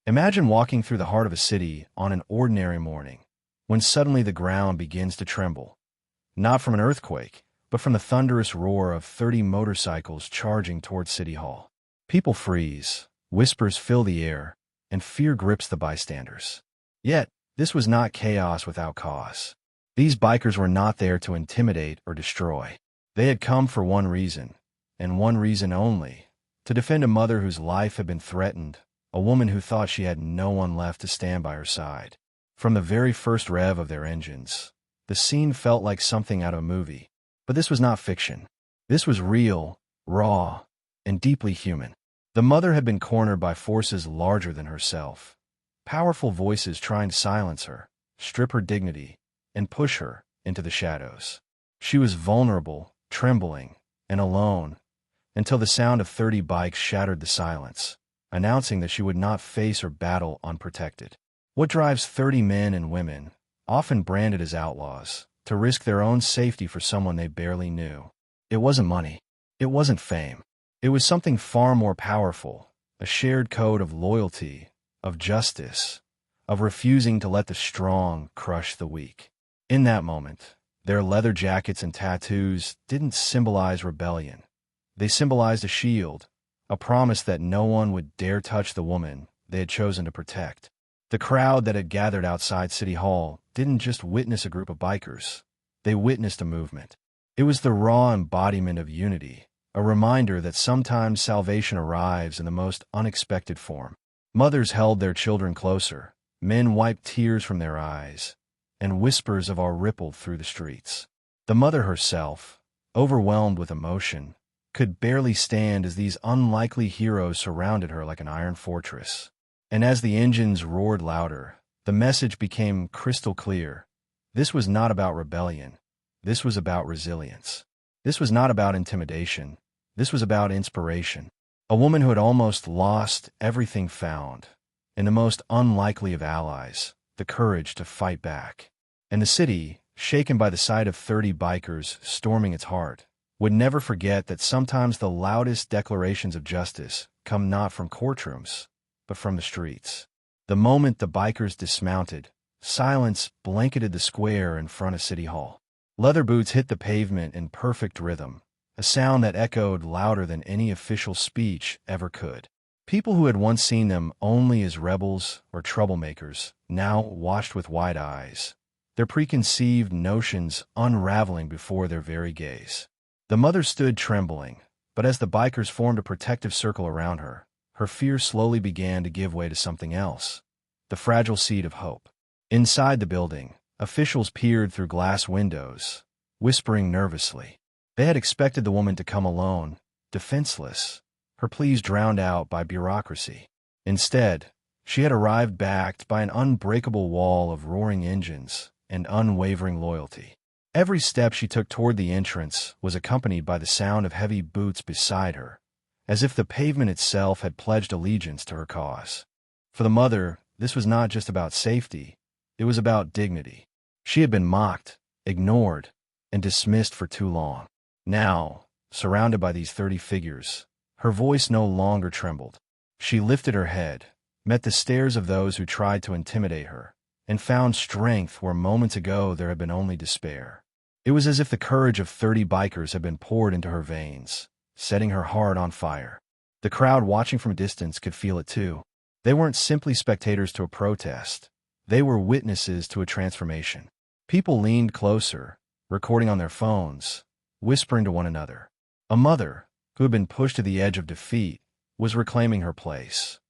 Imagine walking through the heart of a city on an ordinary morning, when suddenly the ground begins to tremble, not from an earthquake, but from the thunderous roar of 30 motorcycles charging toward City Hall. People freeze, whispers fill the air, and fear grips the bystanders. Yet, this was not chaos without cause. These bikers were not there to intimidate or destroy. They had come for one reason, and one reason only: to defend a mother whose life had been threatened, a woman who thought she had no one left to stand by her side. From the very first rev of their engines, the scene felt like something out of a movie. But this was not fiction. This was real, raw, and deeply human. The mother had been cornered by forces larger than herself, powerful voices trying to silence her, strip her dignity, and push her into the shadows. She was vulnerable, trembling, and alone, until the sound of 30 bikes shattered the silence, announcing that she would not face or battle unprotected. What drives 30 men and women, often branded as outlaws, to risk their own safety for someone they barely knew? It wasn't money. It wasn't fame. It was something far more powerful, a shared code of loyalty, of justice, of refusing to let the strong crush the weak. In that moment, their leather jackets and tattoos didn't symbolize rebellion. They symbolized a shield, a promise that no one would dare touch the woman they had chosen to protect. The crowd that had gathered outside City Hall didn't just witness a group of bikers. They witnessed a movement. It was the raw embodiment of unity, a reminder that sometimes salvation arrives in the most unexpected form. Mothers held their children closer, men wiped tears from their eyes, and whispers of awe rippled through the streets. The mother herself, overwhelmed with emotion, could barely stand as these unlikely heroes surrounded her like an iron fortress. And as the engines roared louder, the message became crystal clear. This was not about rebellion. This was about resilience. This was not about intimidation. This was about inspiration. A woman who had almost lost everything found, in the most unlikely of allies, the courage to fight back. And the city, shaken by the sight of 30 bikers storming its heart, would never forget that sometimes the loudest declarations of justice come not from courtrooms, but from the streets. The moment the bikers dismounted, silence blanketed the square in front of City Hall. Leather boots hit the pavement in perfect rhythm, a sound that echoed louder than any official speech ever could. People who had once seen them only as rebels or troublemakers now watched with wide eyes, their preconceived notions unraveling before their very gaze. The mother stood trembling, but as the bikers formed a protective circle around her, her fear slowly began to give way to something else: the fragile seed of hope. Inside the building, officials peered through glass windows, whispering nervously. They had expected the woman to come alone, defenseless, her pleas drowned out by bureaucracy. Instead, she had arrived backed by an unbreakable wall of roaring engines and unwavering loyalty. Every step she took toward the entrance was accompanied by the sound of heavy boots beside her, as if the pavement itself had pledged allegiance to her cause. For the mother, this was not just about safety, it was about dignity. She had been mocked, ignored, and dismissed for too long. Now, surrounded by these 30 figures, her voice no longer trembled. She lifted her head, met the stares of those who tried to intimidate her, and found strength where moments ago there had been only despair. It was as if the courage of 30 bikers had been poured into her veins, setting her heart on fire. The crowd watching from a distance could feel it too. They weren't simply spectators to a protest. They were witnesses to a transformation. People leaned closer, recording on their phones, whispering to one another. A mother, who had been pushed to the edge of defeat, was reclaiming her place,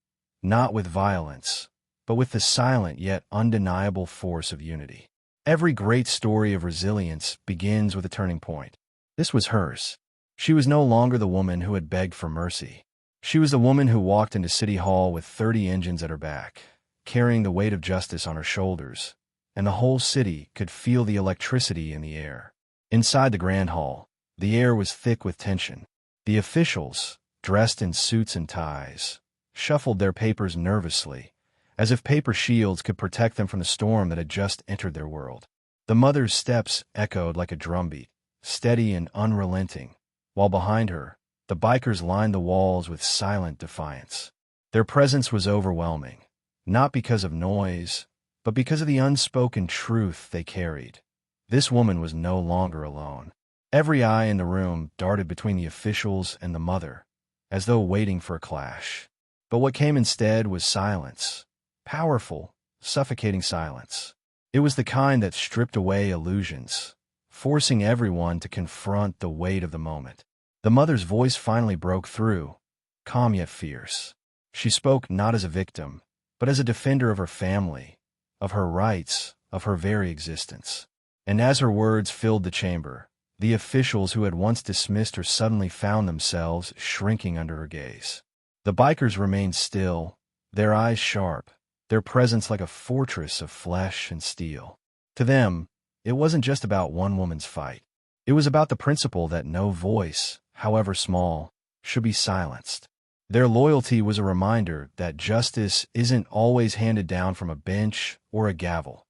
not with violence, but with the silent yet undeniable force of unity. Every great story of resilience begins with a turning point. This was hers. She was no longer the woman who had begged for mercy. She was the woman who walked into City Hall with 30 engines at her back, carrying the weight of justice on her shoulders, and the whole city could feel the electricity in the air. Inside the Grand Hall, the air was thick with tension. The officials, dressed in suits and ties, shuffled their papers nervously, as if paper shields could protect them from the storm that had just entered their world. The mother's steps echoed like a drumbeat, steady and unrelenting, while behind her, the bikers lined the walls with silent defiance. Their presence was overwhelming, not because of noise, but because of the unspoken truth they carried. This woman was no longer alone. Every eye in the room darted between the officials and the mother, as though waiting for a clash. But what came instead was silence. Powerful, suffocating silence. It was the kind that stripped away illusions, forcing everyone to confront the weight of the moment. The mother's voice finally broke through, calm yet fierce. She spoke not as a victim, but as a defender of her family, of her rights, of her very existence. And as her words filled the chamber, the officials who had once dismissed her suddenly found themselves shrinking under her gaze. The bikers remained still, their eyes sharp, their presence like a fortress of flesh and steel. To them, it wasn't just about one woman's fight. It was about the principle that no voice, however small, should be silenced. Their loyalty was a reminder that justice isn't always handed down from a bench or a gavel.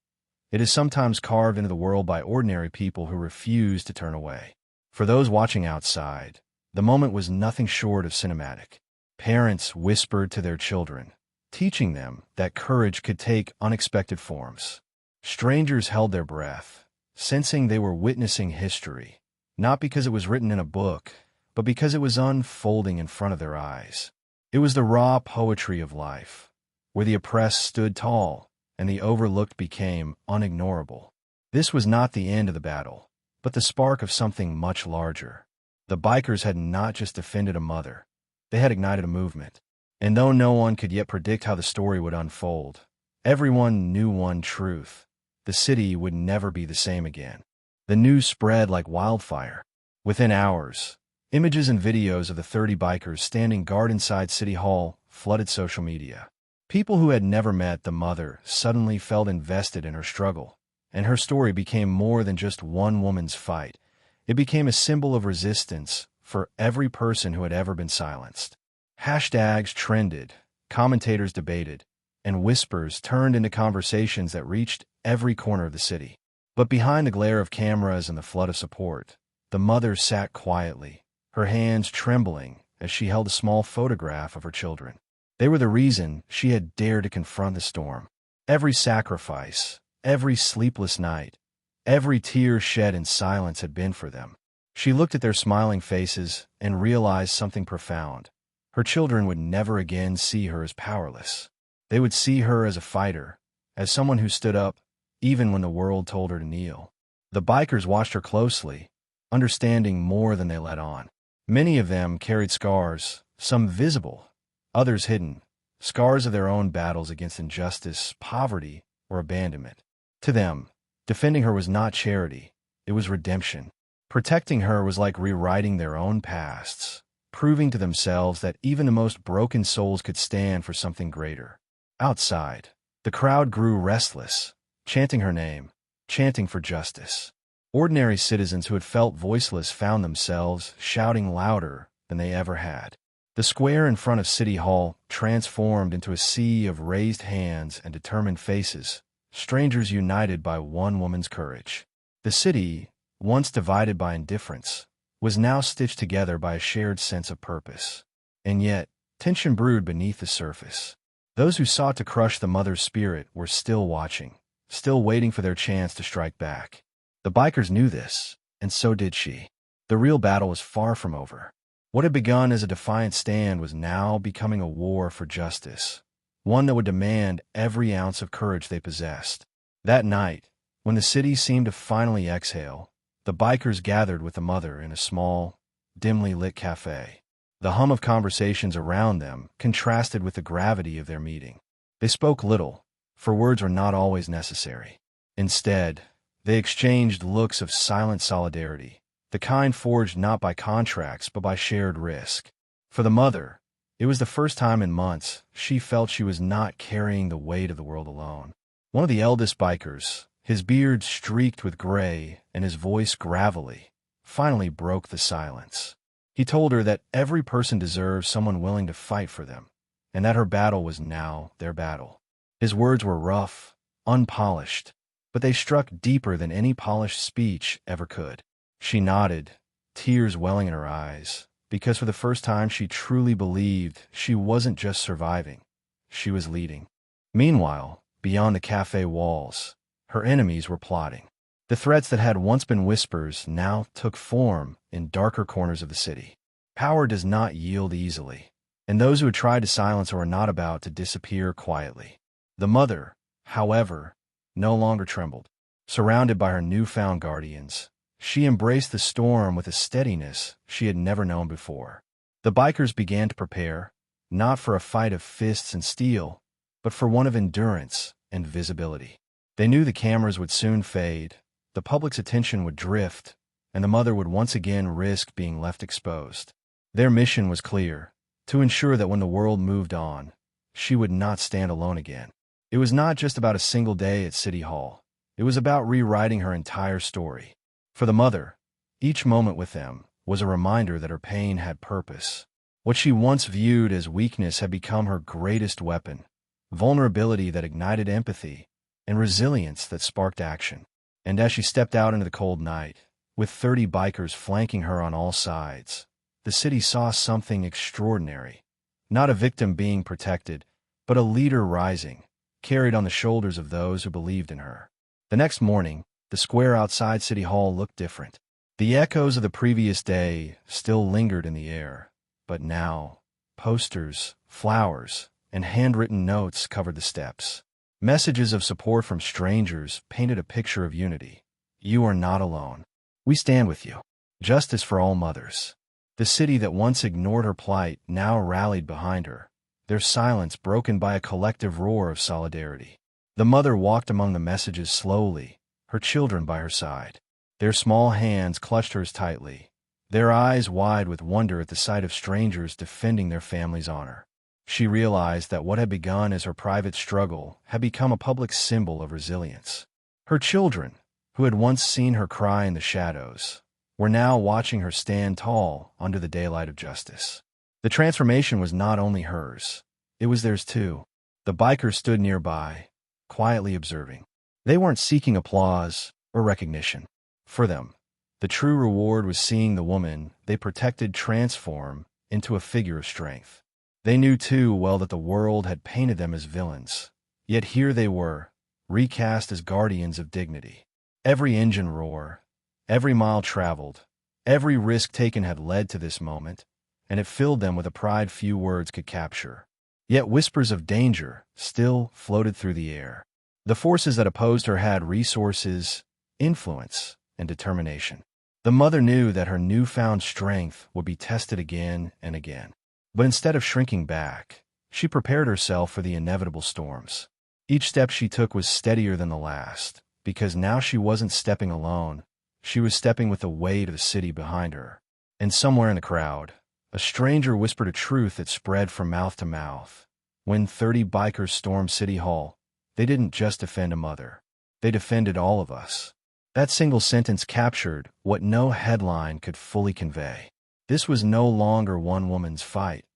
It is sometimes carved into the world by ordinary people who refuse to turn away. For those watching outside, the moment was nothing short of cinematic. Parents whispered to their children, teaching them that courage could take unexpected forms. Strangers held their breath, sensing they were witnessing history, not because it was written in a book, but because it was unfolding in front of their eyes. It was the raw poetry of life, where the oppressed stood tall and the overlooked became unignorable. This was not the end of the battle, but the spark of something much larger. The bikers had not just defended a mother, they had ignited a movement. And though no one could yet predict how the story would unfold, everyone knew one truth: the city would never be the same again. The news spread like wildfire. Within hours, images and videos of the 30 bikers standing guard inside City Hall flooded social media. People who had never met the mother suddenly felt invested in her struggle, and her story became more than just one woman's fight. It became a symbol of resistance for every person who had ever been silenced. Hashtags trended, commentators debated, and whispers turned into conversations that reached every corner of the city. But behind the glare of cameras and the flood of support, the mother sat quietly, her hands trembling as she held a small photograph of her children. They were the reason she had dared to confront the storm. Every sacrifice, every sleepless night, every tear shed in silence had been for them. She looked at their smiling faces and realized something profound. Her children would never again see her as powerless. They would see her as a fighter, as someone who stood up, even when the world told her to kneel. The bikers watched her closely, understanding more than they let on. Many of them carried scars, some visible, others hidden, scars of their own battles against injustice, poverty, or abandonment. To them, defending her was not charity, it was redemption. Protecting her was like rewriting their own pasts, proving to themselves that even the most broken souls could stand for something greater. Outside, the crowd grew restless, chanting her name, chanting for justice. Ordinary citizens who had felt voiceless found themselves shouting louder than they ever had. The square in front of City Hall transformed into a sea of raised hands and determined faces, strangers united by one woman's courage. The city, once divided by indifference, was now stitched together by a shared sense of purpose. And yet, tension brewed beneath the surface. Those who sought to crush the mother's spirit were still watching, still waiting for their chance to strike back. The bikers knew this, and so did she. The real battle was far from over. What had begun as a defiant stand was now becoming a war for justice, one that would demand every ounce of courage they possessed. That night, when the city seemed to finally exhale, the bikers gathered with the mother in a small, dimly lit cafe. The hum of conversations around them contrasted with the gravity of their meeting. They spoke little, for words were not always necessary. Instead, they exchanged looks of silent solidarity, the kind forged not by contracts but by shared risk. For the mother, it was the first time in months she felt she was not carrying the weight of the world alone. One of the eldest bikers, his beard streaked with gray and his voice gravelly, finally broke the silence. He told her that every person deserves someone willing to fight for them, and that her battle was now their battle. His words were rough, unpolished, but they struck deeper than any polished speech ever could. She nodded, tears welling in her eyes, because for the first time she truly believed she wasn't just surviving, she was leading. Meanwhile, beyond the cafe walls, her enemies were plotting. The threats that had once been whispers now took form in darker corners of the city. Power does not yield easily, and those who had tried to silence her were not about to disappear quietly. The mother, however, no longer trembled. Surrounded by her newfound guardians, she embraced the storm with a steadiness she had never known before. The bikers began to prepare, not for a fight of fists and steel, but for one of endurance and visibility. They knew the cameras would soon fade, the public's attention would drift, and the mother would once again risk being left exposed. Their mission was clear: to ensure that when the world moved on, she would not stand alone again. It was not just about a single day at City Hall. It was about rewriting her entire story. For the mother, each moment with them was a reminder that her pain had purpose. What she once viewed as weakness had become her greatest weapon: vulnerability that ignited empathy, and resilience that sparked action. And as she stepped out into the cold night, with 30 bikers flanking her on all sides, the city saw something extraordinary. Not a victim being protected, but a leader rising, carried on the shoulders of those who believed in her. The next morning, the square outside City Hall looked different. The echoes of the previous day still lingered in the air, but now, posters, flowers, and handwritten notes covered the steps. Messages of support from strangers painted a picture of unity. You are not alone. We stand with you. Justice for all mothers. The city that once ignored her plight now rallied behind her, their silence broken by a collective roar of solidarity. The mother walked among the messages slowly, her children by her side. Their small hands clutched hers tightly, their eyes wide with wonder at the sight of strangers defending their family's honor. She realized that what had begun as her private struggle had become a public symbol of resilience. Her children, who had once seen her cry in the shadows, were now watching her stand tall under the daylight of justice. The transformation was not only hers, it was theirs too. The bikers stood nearby, quietly observing. They weren't seeking applause or recognition. For them, the true reward was seeing the woman they protected transform into a figure of strength. They knew too well that the world had painted them as villains, yet here they were, recast as guardians of dignity. Every engine roar, every mile traveled, every risk taken had led to this moment, and it filled them with a pride few words could capture. Yet whispers of danger still floated through the air. The forces that opposed her had resources, influence, and determination. The mother knew that her newfound strength would be tested again and again. But instead of shrinking back, she prepared herself for the inevitable storms. Each step she took was steadier than the last, because now she wasn't stepping alone, she was stepping with the weight of the city behind her. And somewhere in the crowd, a stranger whispered a truth that spread from mouth to mouth. When 30 bikers stormed City Hall, they didn't just defend a mother. They defended all of us. That single sentence captured what no headline could fully convey. This was no longer one woman's fight.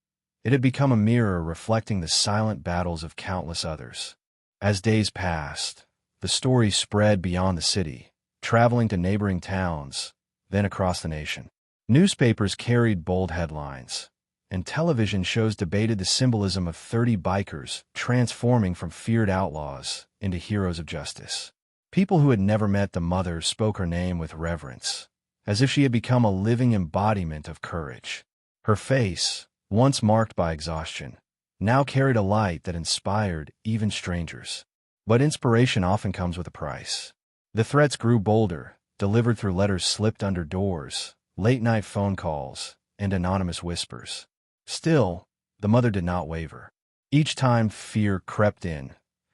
It had become a mirror reflecting the silent battles of countless others. As days passed, the story spread beyond the city, traveling to neighboring towns, then across the nation. Newspapers carried bold headlines, and television shows debated the symbolism of 30 bikers transforming from feared outlaws into heroes of justice. People who had never met the mother spoke her name with reverence, as if she had become a living embodiment of courage. Her face, once marked by exhaustion, now carried a light that inspired even strangers. But inspiration often comes with a price. The threats grew bolder, delivered through letters slipped under doors, late-night phone calls, and anonymous whispers. Still, the mother did not waver. Each time fear crept in,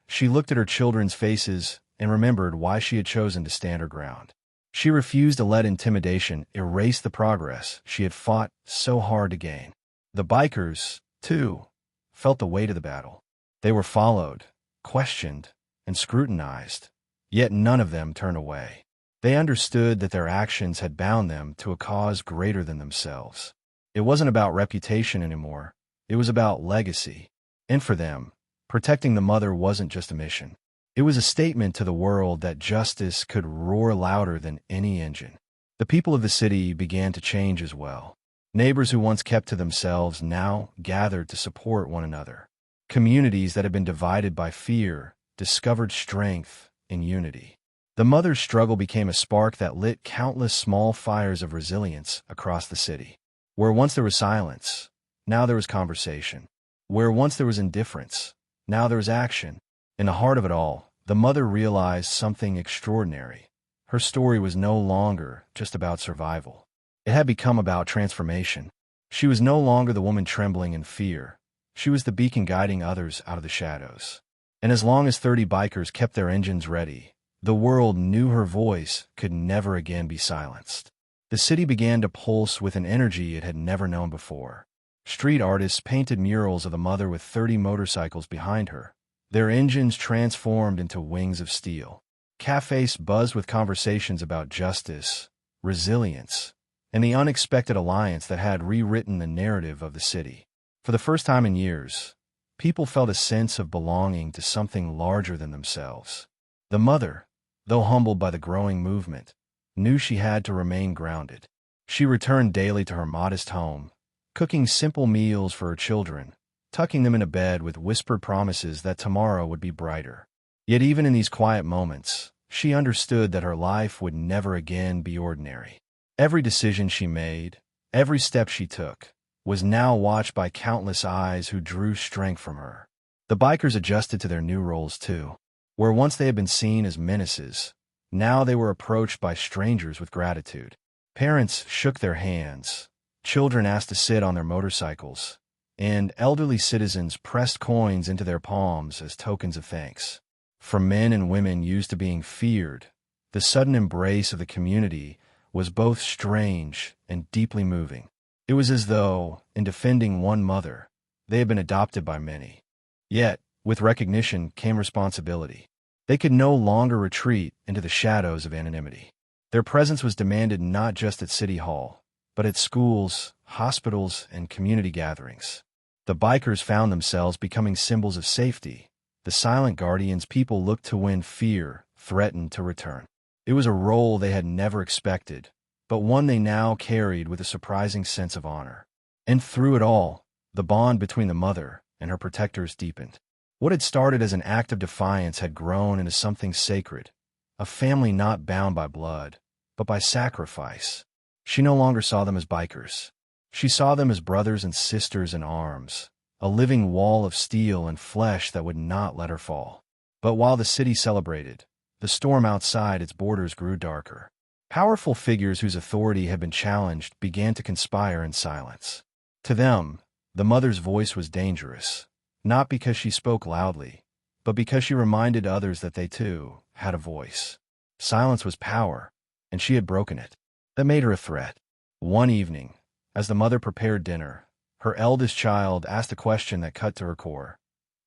she looked at her children's faces and remembered why she had chosen to stand her ground. She refused to let intimidation erase the progress she had fought so hard to gain. The bikers, too, felt the weight of the battle. They were followed, questioned, and scrutinized, yet none of them turned away. They understood that their actions had bound them to a cause greater than themselves. It wasn't about reputation anymore. It was about legacy. And for them, protecting the mother wasn't just a mission. It was a statement to the world that justice could roar louder than any engine. The people of the city began to change as well. Neighbors who once kept to themselves now gathered to support one another. Communities that had been divided by fear discovered strength in unity. The mother's struggle became a spark that lit countless small fires of resilience across the city. Where once there was silence, now there was conversation. Where once there was indifference, now there was action. In the heart of it all, the mother realized something extraordinary. Her story was no longer just about survival. It had become about transformation. She was no longer the woman trembling in fear. She was the beacon guiding others out of the shadows. And as long as 30 bikers kept their engines ready, the world knew her voice could never again be silenced. The city began to pulse with an energy it had never known before. Street artists painted murals of the mother with 30 motorcycles behind her, their engines transformed into wings of steel. Cafes buzzed with conversations about justice, resilience, and the unexpected alliance that had rewritten the narrative of the city. For the first time in years, people felt a sense of belonging to something larger than themselves. The mother, though humbled by the growing movement, knew she had to remain grounded. She returned daily to her modest home, cooking simple meals for her children, tucking them into bed with whispered promises that tomorrow would be brighter. Yet even in these quiet moments, she understood that her life would never again be ordinary. Every decision she made, every step she took, was now watched by countless eyes who drew strength from her. The bikers adjusted to their new roles too. Where once they had been seen as menaces, now they were approached by strangers with gratitude. Parents shook their hands, children asked to sit on their motorcycles, and elderly citizens pressed coins into their palms as tokens of thanks. From men and women used to being feared, the sudden embrace of the community was both strange and deeply moving. It was as though, in defending one mother, they had been adopted by many. Yet, with recognition came responsibility. They could no longer retreat into the shadows of anonymity. Their presence was demanded not just at City Hall, but at schools, hospitals, and community gatherings. The bikers found themselves becoming symbols of safety, the silent guardians people looked to when fear threatened to return. It was a role they had never expected, but one they now carried with a surprising sense of honor. And through it all, the bond between the mother and her protectors deepened. What had started as an act of defiance had grown into something sacred, a family not bound by blood, but by sacrifice. She no longer saw them as bikers. She saw them as brothers and sisters in arms, a living wall of steel and flesh that would not let her fall. But while the city celebrated, the storm outside its borders grew darker. Powerful figures whose authority had been challenged began to conspire in silence. To them, the mother's voice was dangerous, not because she spoke loudly, but because she reminded others that they too had a voice. Silence was power, and she had broken it. That made her a threat. One evening, as the mother prepared dinner, her eldest child asked a question that cut to her core.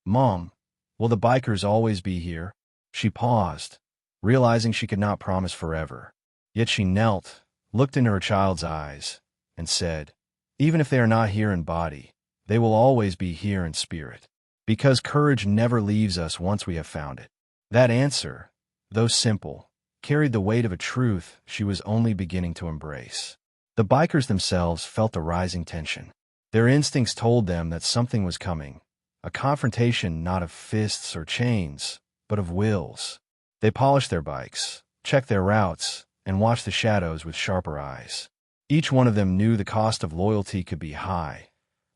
"Mom, will the bikers always be here?" She paused, realizing she could not promise forever. Yet she knelt, looked into her child's eyes, and said, "Even if they are not here in body, they will always be here in spirit. Because courage never leaves us once we have found it." That answer, though simple, carried the weight of a truth she was only beginning to embrace. The bikers themselves felt the rising tension. Their instincts told them that something was coming, a confrontation not of fists or chains, but of wills. They polished their bikes, checked their routes, and watched the shadows with sharper eyes. Each one of them knew the cost of loyalty could be high,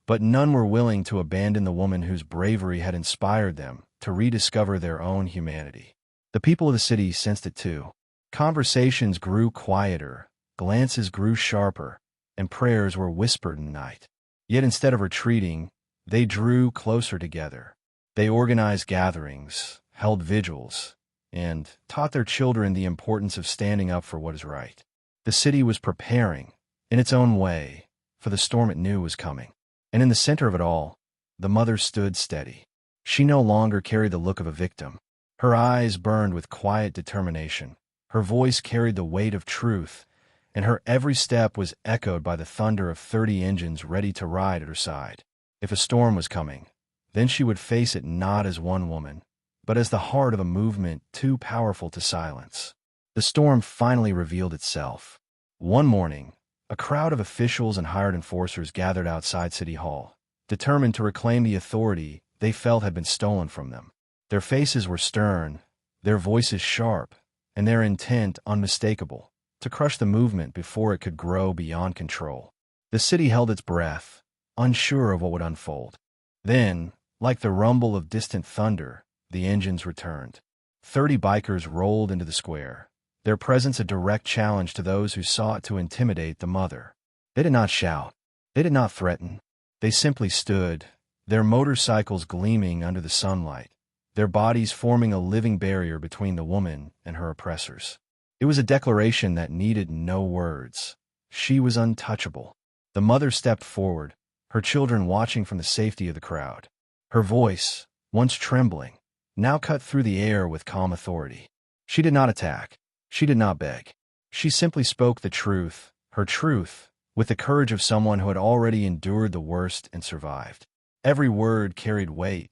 but none were willing to abandon the woman whose bravery had inspired them to rediscover their own humanity. The people of the city sensed it too. Conversations grew quieter, glances grew sharper, and prayers were whispered in the night. Yet instead of retreating, they drew closer together. They organized gatherings, held vigils, and taught their children the importance of standing up for what is right. The city was preparing, in its own way, for the storm it knew was coming. And in the center of it all, the mother stood steady. She no longer carried the look of a victim. Her eyes burned with quiet determination. Her voice carried the weight of truth, and her every step was echoed by the thunder of 30 engines ready to ride at her side. If a storm was coming, then she would face it not as one woman, but as the heart of a movement too powerful to silence. The storm finally revealed itself. One morning, a crowd of officials and hired enforcers gathered outside City Hall, determined to reclaim the authority they felt had been stolen from them. Their faces were stern, their voices sharp, and their intent unmistakable, to crush the movement before it could grow beyond control. The city held its breath, unsure of what would unfold. Then, like the rumble of distant thunder, the engines returned. 30 bikers rolled into the square, their presence a direct challenge to those who sought to intimidate the mother. They did not shout. They did not threaten. They simply stood, their motorcycles gleaming under the sunlight, their bodies forming a living barrier between the woman and her oppressors. It was a declaration that needed no words. She was untouchable. The mother stepped forward, her children watching from the safety of the crowd. Her voice, once trembling, now cut through the air with calm authority. She did not attack. She did not beg. She simply spoke the truth, her truth, with the courage of someone who had already endured the worst and survived. Every word carried weight,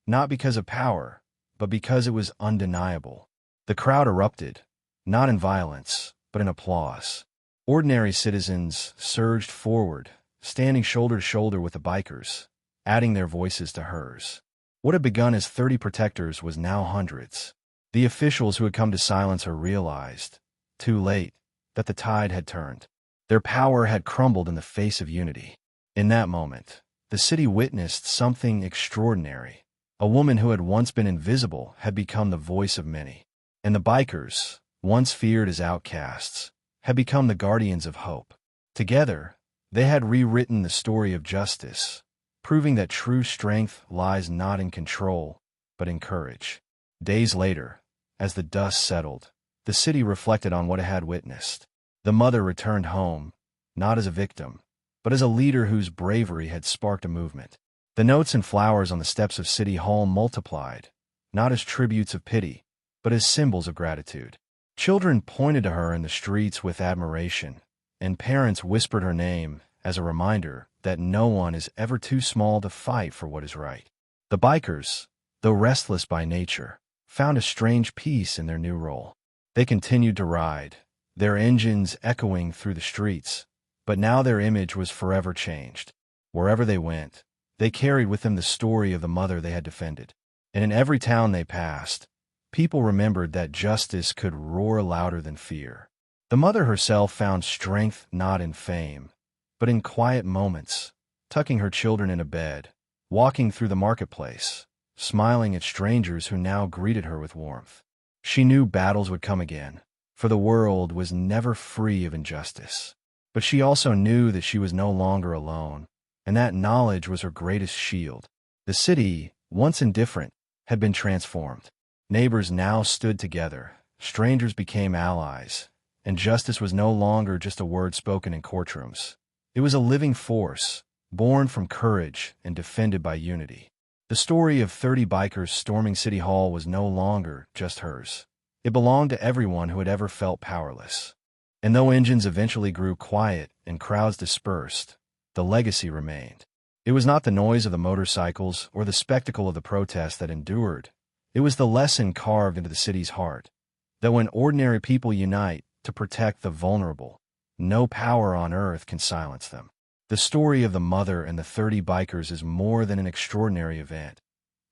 not because of power, but because it was undeniable. The crowd erupted, not in violence, but in applause. Ordinary citizens surged forward, standing shoulder to shoulder with the bikers, adding their voices to hers. What had begun as 30 protectors was now hundreds. The officials who had come to silence her realized, too late, that the tide had turned. Their power had crumbled in the face of unity. In that moment, the city witnessed something extraordinary. A woman who had once been invisible had become the voice of many. And the bikers, once feared as outcasts, had become the guardians of hope. Together, they had rewritten the story of justice, proving that true strength lies not in control, but in courage. Days later, as the dust settled, the city reflected on what it had witnessed. The mother returned home, not as a victim, but as a leader whose bravery had sparked a movement. The notes and flowers on the steps of City Hall multiplied, not as tributes of pity, but as symbols of gratitude. Children pointed to her in the streets with admiration, and parents whispered her name as a reminder that no one is ever too small to fight for what is right. The bikers, though restless by nature, found a strange peace in their new role. They continued to ride, their engines echoing through the streets, but now their image was forever changed. Wherever they went, they carried with them the story of the mother they had defended. And in every town they passed, people remembered that justice could roar louder than fear. The mother herself found strength not in fame, but in quiet moments, tucking her children in a bed, walking through the marketplace, smiling at strangers who now greeted her with warmth. She knew battles would come again, for the world was never free of injustice. But she also knew that she was no longer alone, and that knowledge was her greatest shield. The city, once indifferent, had been transformed. Neighbors now stood together, strangers became allies, and justice was no longer just a word spoken in courtrooms. It was a living force, born from courage and defended by unity. The story of 30 bikers storming City Hall was no longer just hers. It belonged to everyone who had ever felt powerless. And though engines eventually grew quiet and crowds dispersed, the legacy remained. It was not the noise of the motorcycles or the spectacle of the protest that endured. It was the lesson carved into the city's heart, that when ordinary people unite to protect the vulnerable, no power on earth can silence them. The story of the mother and the 30 bikers is more than an extraordinary event.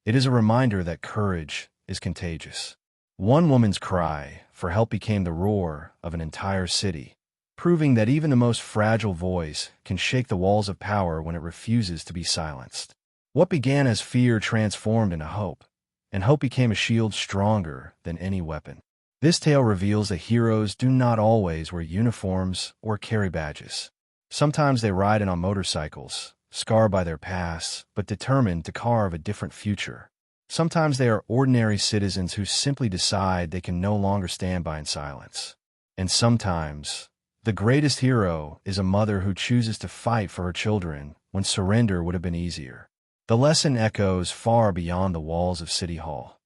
It is a reminder that courage is contagious. One woman's cry for help became the roar of an entire city, proving that even the most fragile voice can shake the walls of power when it refuses to be silenced. What began as fear transformed into hope, and hope became a shield stronger than any weapon. This tale reveals that heroes do not always wear uniforms or carry badges. Sometimes they ride in on motorcycles, scarred by their pasts, but determined to carve a different future. Sometimes they are ordinary citizens who simply decide they can no longer stand by in silence. And sometimes, the greatest hero is a mother who chooses to fight for her children when surrender would have been easier. The lesson echoes far beyond the walls of City Hall.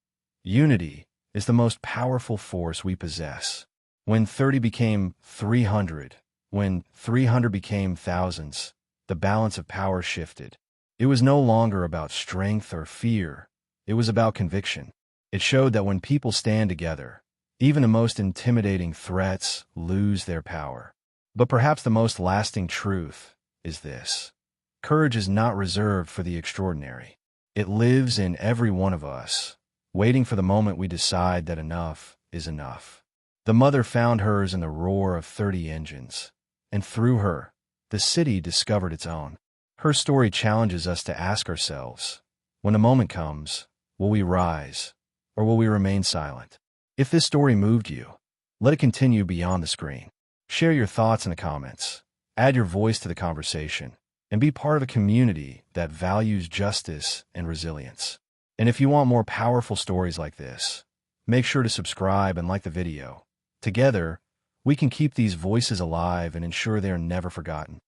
Unity is the most powerful force we possess. When 30 became 300, when 300 became thousands, the balance of power shifted. It was no longer about strength or fear. It was about conviction. It showed that when people stand together, even the most intimidating threats lose their power. But perhaps the most lasting truth is this: courage is not reserved for the extraordinary. It lives in every one of us, waiting for the moment we decide that enough is enough. The mother found hers in the roar of 30 engines, and through her, the city discovered its own. Her story challenges us to ask ourselves, when the moment comes, will we rise, or will we remain silent? If this story moved you, let it continue beyond the screen. Share your thoughts in the comments, add your voice to the conversation, and be part of a community that values justice and resilience. And if you want more powerful stories like this, make sure to subscribe and like the video. Together, we can keep these voices alive and ensure they are never forgotten.